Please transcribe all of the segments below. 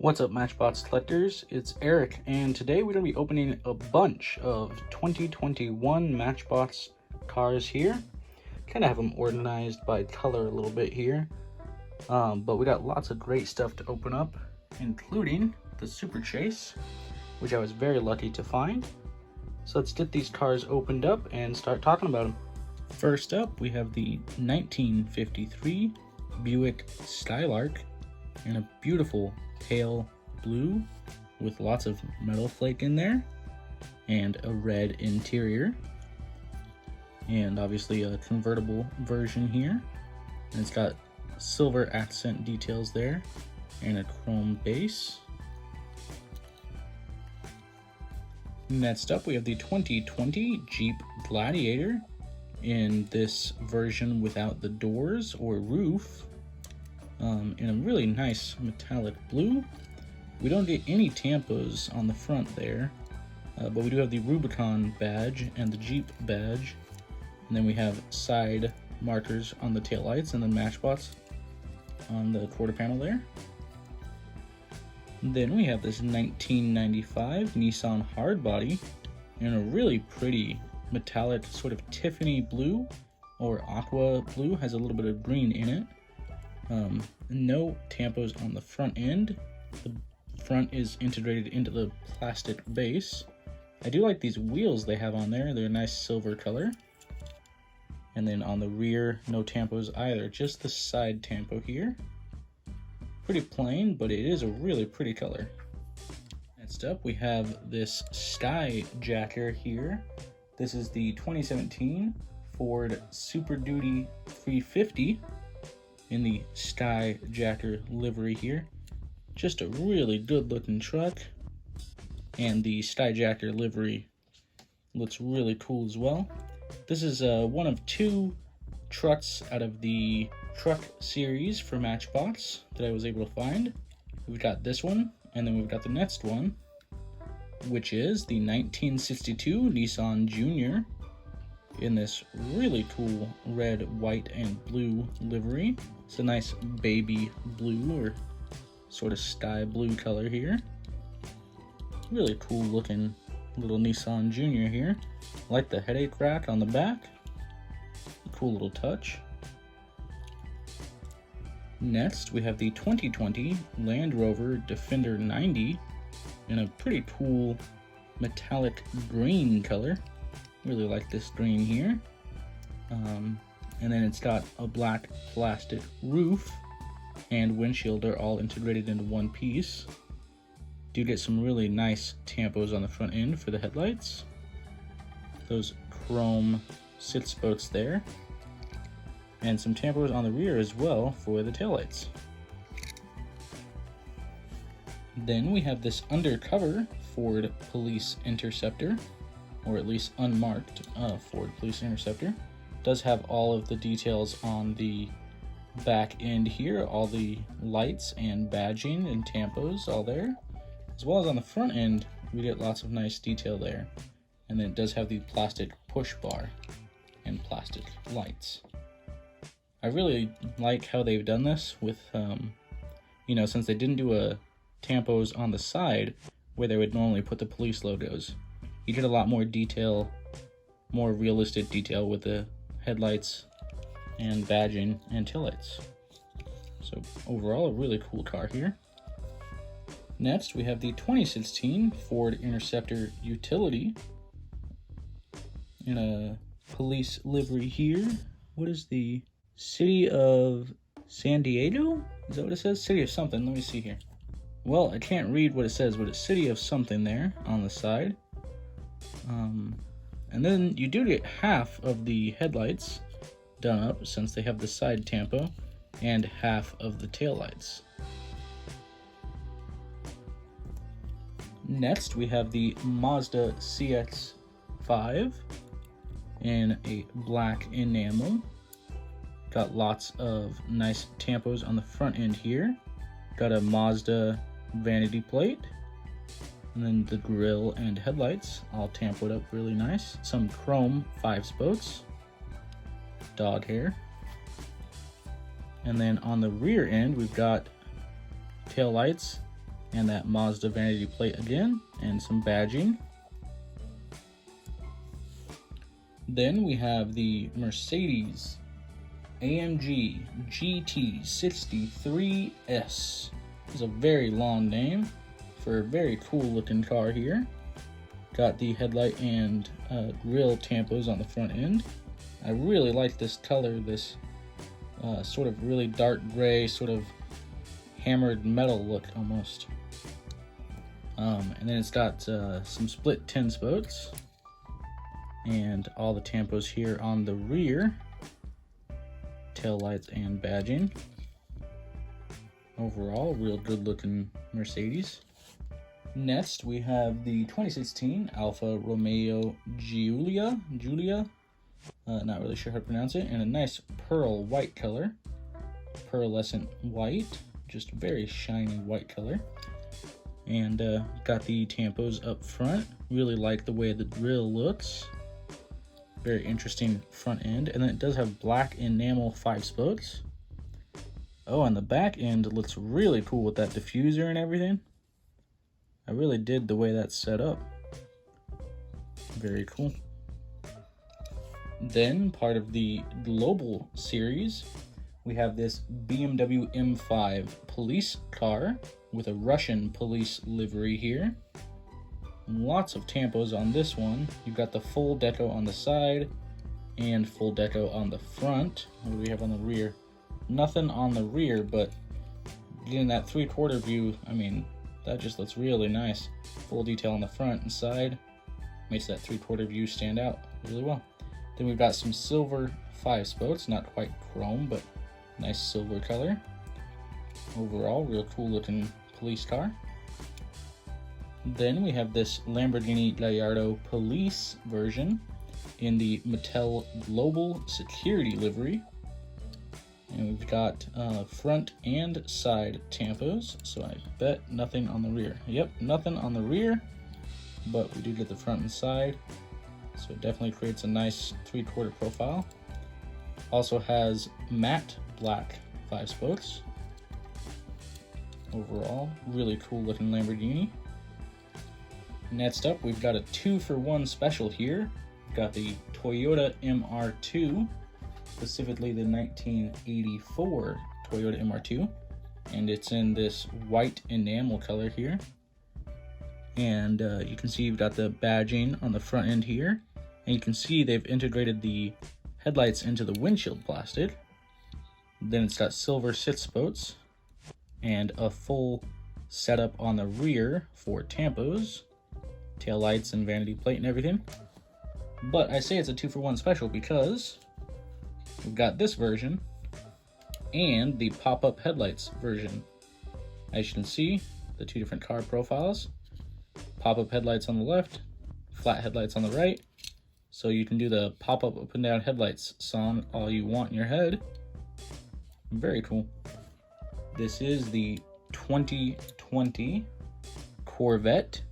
What's up, Matchbox collectors? It's Eric, and today we're going to be opening a bunch of 2021 Matchbox cars here. Kind of have them organized by color a little bit here, but we got lots of great stuff to open up, including the Super Chase, which I was very lucky to find. So let's get these cars opened up and start talking about them. First up, we have the 1953 Buick Skylark in a beautiful pale blue with lots of metal flake in there and a red interior, and obviously a convertible version here, and it's got silver accent details there and a chrome base. Next up, we have the 2020 Jeep Gladiator in this version without the doors or roof, in a really nice metallic blue. We don't get any tampos on the front there, but we do have the Rubicon badge and the Jeep badge, and then we have side markers on the taillights and then Matchbox on the quarter panel there. Then we have this 1995 Nissan Hardbody in a really pretty metallic sort of Tiffany blue or aqua blue, has a little bit of green in it. No tampos on the front end. The front is integrated into the plastic base. I do like these wheels they have on there. They're a nice silver color. And then on the rear, no tampos either, just the side tampo here. Pretty plain, but it is a really pretty color. Next up, we have this Skyjacker here. This is the 2017 Ford Super Duty 350 in the Skyjacker livery here. Just a really good looking truck, and the Skyjacker livery looks really cool as well. This is one of two trucks out of the truck series for Matchbox that I was able to find. We've got this one, and then we've got the next one, which is the 1962 Nissan Junior in this really cool red, white, and blue livery. It's a nice baby blue or sort of sky blue color here. Really cool looking little Nissan Junior here. I like the headache rack on the back. Cool little touch. Next, we have the 2020 Land Rover Defender 90 in a pretty cool metallic green color. Really like this green here. And then it's got a black plastic roof and windshield are all integrated into one piece. Do get some really nice tampos on the front end for the headlights. Those chrome sit spokes there. And some tampos on the rear as well for the taillights. Then we have this undercover Ford Police Interceptor, or at least unmarked Ford Police Interceptor. Does have all of the details on the back end here, all the lights and badging and tampos all there. As well as on the front end, we get lots of nice detail there. And then it does have the plastic push bar and plastic lights. I really like how they've done this with, since they didn't do a tampos on the side where they would normally put the police logos. You get a lot more detail, more realistic detail with the headlights and badging and taillights. So overall, a really cool car here. Next, we have the 2016 Ford Interceptor Utility in a police livery here. What is the City of San Diego? Is that what it says? City of something. Let me see here. Well, I can't read what it says, but it's City of something there on the side. And then you do get half of the headlights done up since they have the side tampo, and half of the taillights. Next, we have the Mazda CX5 in a black enamel. Got lots of nice tampos on the front end here. Got a Mazda vanity plate. And then the grille and headlights all tampoed up really nice. Some chrome 5 spokes. Dog hair. And then on the rear end, we've got tail lights and that Mazda vanity plate again, and some badging. Then we have the Mercedes AMG GT 63S. It's a very long name for a very cool looking car here. Got the headlight and grille tampos on the front end. I really like this color, this sort of really dark gray, sort of hammered metal look almost. And then it's got some split 10 spokes and all the tampos here on the rear, tail lights and badging. Overall, real good looking Mercedes. Next, we have the 2016 Alfa Romeo Giulia, not really sure how to pronounce it, and a nice pearl white color, pearlescent white, just very shiny white color. And got the tampos up front. Really like the way the grille looks. Very interesting front end, and then it does have black enamel 5 spokes. Oh, and the back end looks really cool with that diffuser and everything. I really did the way that's set up. Very cool. Then, part of the global series, we have this BMW M5 Police car with a Russian police livery here. Lots of tampos on this one. You've got the full deco on the side and full deco on the front. What do we have on the rear? Nothing on the rear, but getting that 3/4 view, I mean, that just looks really nice. Full detail on the front and side. Makes that 3/4 view stand out really well. Then we've got some silver 5 spokes, not quite chrome, but nice silver color. Overall, real cool looking police car. Then we have this Lamborghini Gallardo Police version in the Mattel Global Security livery. And we've got front and side tampos, so I bet nothing on the rear. Yep, nothing on the rear, but we do get the front and side, so it definitely creates a nice 3/4 profile. Also has matte black 5 spokes. Overall, really cool looking Lamborghini. Next up, we've got a 2-for-1 special here. We've got the Toyota MR2, specifically the 1984 Toyota MR2, and it's in this white enamel color here. And you can see you've got the badging on the front end here, and you can see they've integrated the headlights into the windshield plastic. Then it's got silver 6 spokes and a full setup on the rear for tampos, tail lights and vanity plate and everything. But I say it's a 2-for-1 special because we've got this version and the pop-up headlights version. As you can see, the 2 different car profiles. Pop-up headlights on the left, flat headlights on the right. So you can do the pop-up up and down headlights song all you want in your head. Very cool. This is the 2020 Corvette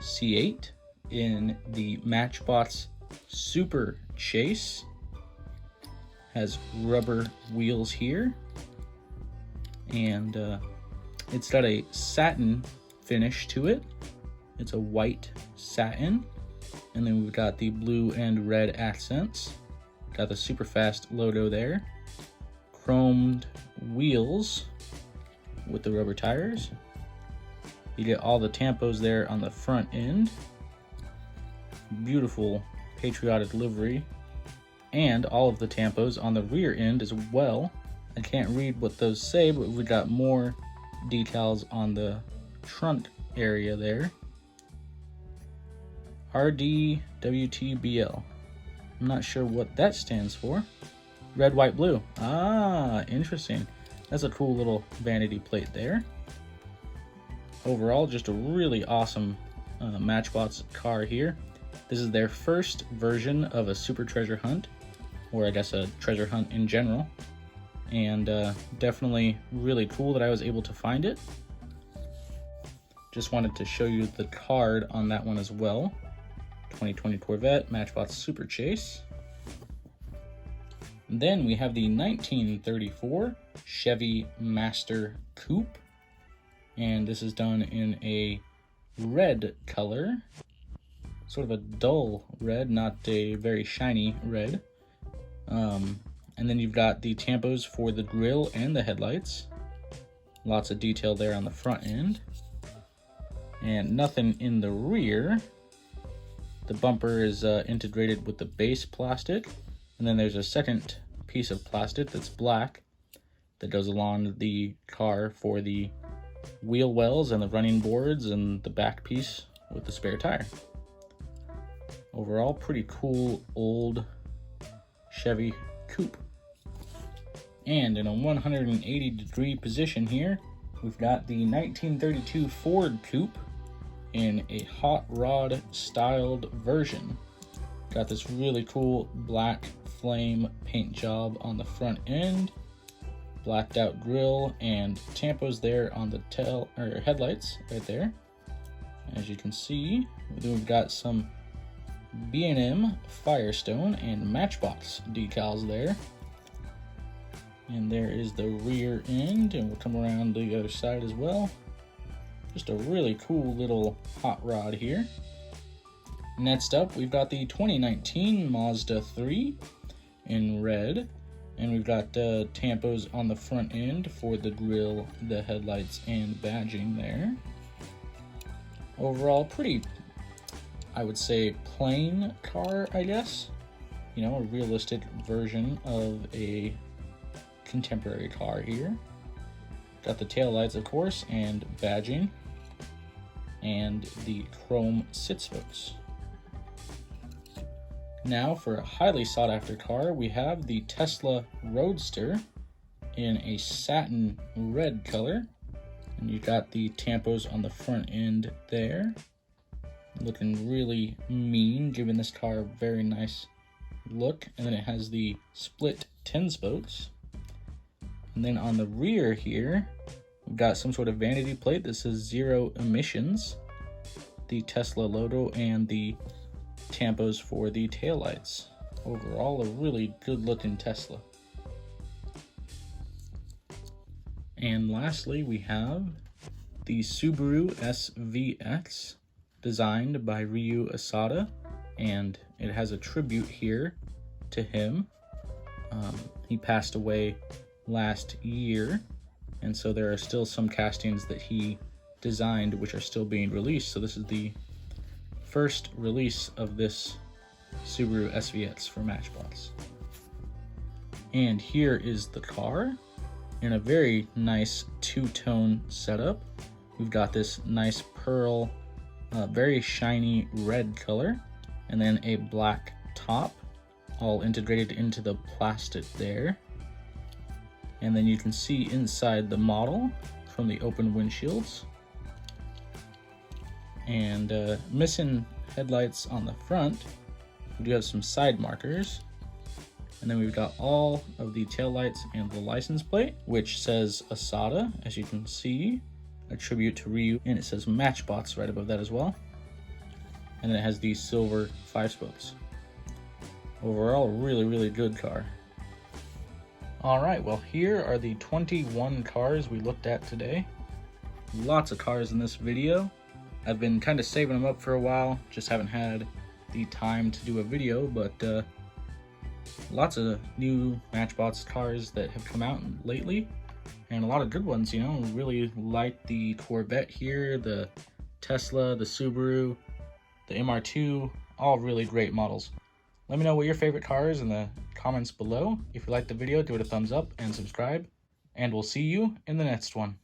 C8 in the MATCHBOX Super Chase. Has rubber wheels here, and it's got a satin finish to it. It's a white satin, and then we've got the blue and red accents. Got the super fast logo there. Chromed wheels with the rubber tires. You get all the tampos there on the front end. Beautiful patriotic livery. And all of the tampos on the rear end as well. I can't read what those say, but we got more details on the trunk area there. RDWTBL. I'm not sure what that stands for. Red, white, blue. Ah, interesting. That's a cool little vanity plate there. Overall, just a really awesome MATCHBOX car here. This is their first version of a super treasure hunt, or I guess a treasure hunt in general. And definitely really cool that I was able to find it. Just wanted to show you the card on that one as well. 2020 Corvette MATCHBOX Super Chase. And then we have the 1934 Chevy Master Coupe. And this is done in a red color, sort of a dull red, not a very shiny red. And then you've got the tampos for the grille and the headlights. Lots of detail there on the front end. And nothing in the rear. The bumper is integrated with the base plastic. And then there's a second piece of plastic that's black that goes along the car for the wheel wells and the running boards and the back piece with the spare tire. Overall, pretty cool old Chevy Coupe. And in a 180-degree position here, we've got the 1932 Ford Coupe in a hot rod styled version. Got this really cool black flame paint job on the front end, blacked out grille, and tampos there on the headlights right there. As you can see, we've got some B&M Firestone and Matchbox decals there. And there is the rear end, and we'll come around the other side as well. Just a really cool little hot rod here. Next up, we've got the 2019 Mazda III in red, and we've got tampos on the front end for the grille, the headlights, and badging there. Overall, pretty, I would say, plain car, I guess. You know, a realistic version of a contemporary car here. Got the taillights, of course, and badging, and the chrome sit spokes. Now for a highly sought after car, we have the Tesla Roadster in a satin red color. And you got the tampos on the front end there. Looking really mean, giving this car a very nice look. And then it has the split 10 spokes. And then on the rear here, we've got some sort of vanity plate that says 0 emissions, the Tesla logo, and the tampos for the taillights. Overall, a really good looking Tesla. And lastly, we have the Subaru SVX, designed by Ryu Asada, and it has a tribute here to him. He passed away last year, and so there are still some castings that he designed which are still being released. So this is the first release of this Subaru SVX for Matchbox. And here is the car in a very nice two-tone setup. We've got this nice pearl, very shiny red color, and then a black top, all integrated into the plastic there. And then you can see inside the model from the open windshields. And missing headlights on the front. We do have some side markers. And then we've got all of the taillights and the license plate, which says Asada, as you can see, a tribute to Ryu, and it says Matchbox right above that as well. And then it has these silver 5 spokes. Overall, really, really good car. Alright, well, here are the 21 cars we looked at today. Lots of cars in this video. I've been kind of saving them up for a while, just haven't had the time to do a video, but lots of new Matchbox cars that have come out lately, and a lot of good ones, you know. Really like the Corvette here, the Tesla, the Subaru, the MR2, all really great models. Let me know what your favorite car is in the comments below. If you liked the video, give it a thumbs up and subscribe, and we'll see you in the next one.